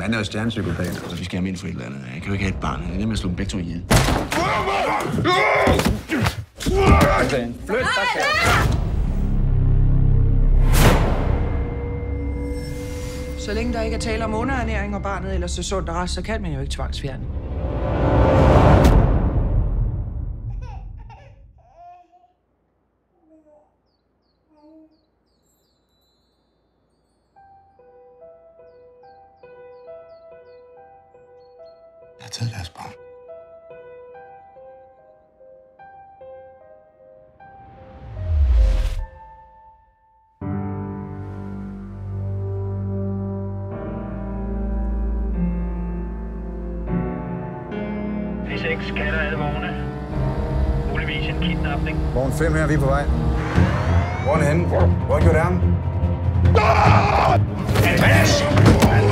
Man er jo stjernepsykopat. Altså, vi skal have ham ind for et eller andet. Jeg kan jo ikke have et barn. Det er med at slå dem begge to ihjel. Flyt dig, Så længe der ikke er tale om underernæring, og barnet ellers er sundt og rask, så kan man jo ikke tvangsfjerne. Jeg har taget deres barn. V6 skatter alle vogne. Muligvis en kidnapning. Vogn 5 her, vi er på vej. Hvor er han henne? Hvor er Jørgen? Andreas!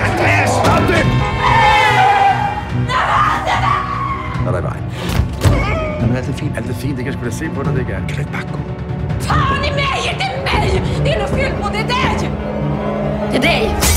Andreas, stop det! Der er der i vejen. Jamen, alt er fint. Alt er fint, det kan jeg sgu da se på dig, det kan. Kan du ikke bare gå? Fan i mig! Det är mig! Det är något fel på det där! Det är dig!